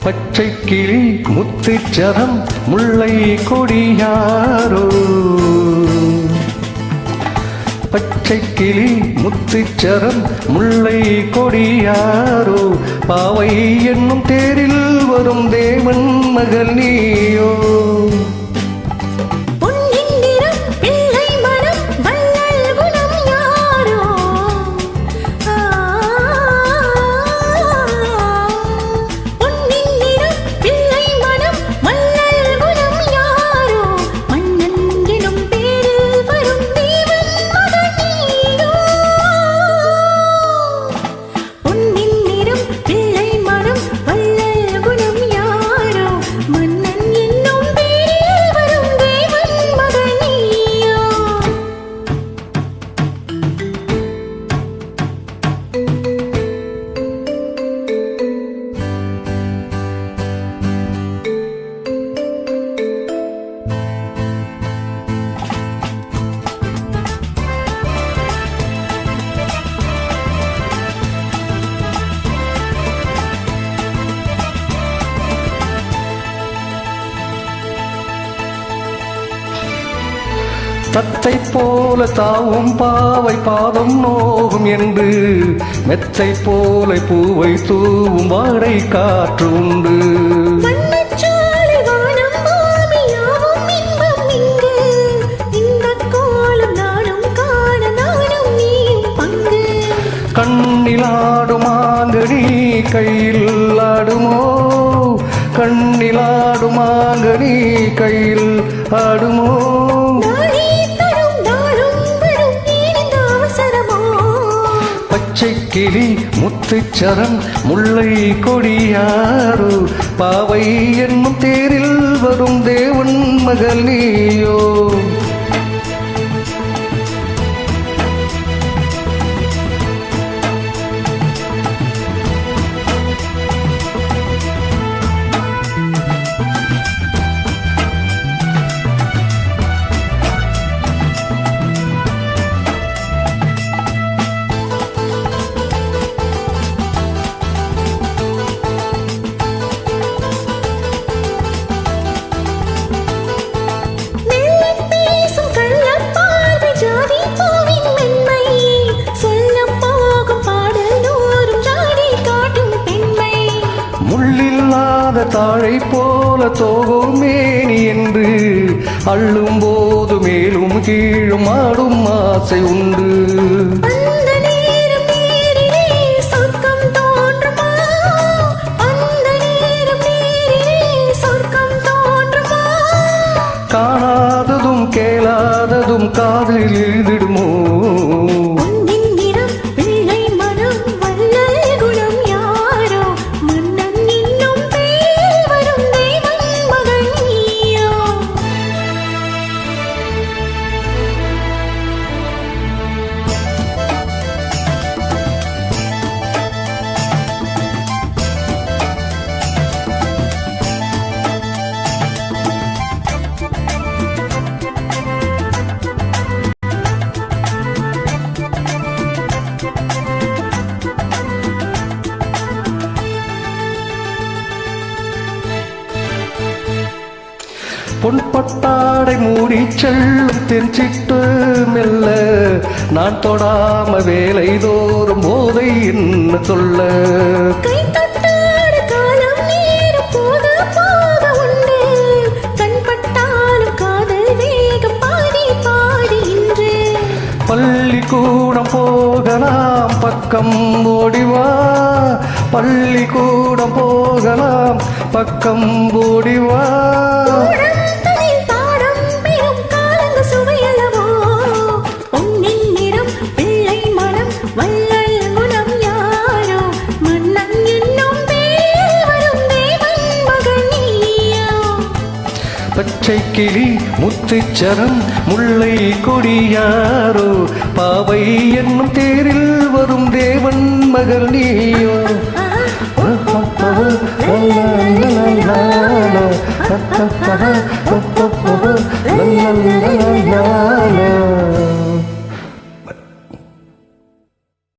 பச்சை கிளி முத்துச்சரம் முல்லை கொடியாரோ பச்சை கிளி முத்துச்சரம் முல்லை கொடியாரோ பாவை என்னும் தேரில் வரும் தேவன் மகள் நீயோ தத்தை போல தாவும் பாவை பாதம் நோகும் என்று மெத்தை போல பூவை தூவும் வாடை காற்று உண்டு கண்ணிலாடுமாங்கனி கையில் ஆடுமோ கண்ணிலாடுமாங்கனி கையில் ஆடுமோ பச்சை கிளி முத்துச்சரம் முல்லை கொடியாரோ பாவை என்னும் தேரில் வரும் தேவன் மகள் நீயோ தாழை போல தோகும் மேனி என்று அள்ளும் போது மேலும் கீழும் ஆடும் ஆசை உண்டு காணாததும் கேளாததும் காதில் எழுதிடுமோ பொன்பட்டாடை மூடி செல்லும் தென்சிட்டு மெல்ல நான் தொடாம வேலை தோறும் போதை என்ன சொல்ல பள்ளிக்கூடம் போகலாம் பக்கம் ஓடிவா பள்ளிக்கூடம் போகலாம் பக்கம் ஓடிவா பச்சை கிளி முத்துச்சரம் முல்லை கொடியாரோ பாவை என்னும் தேரில் வரும் தேவன் மகள் நீயோ la la la la la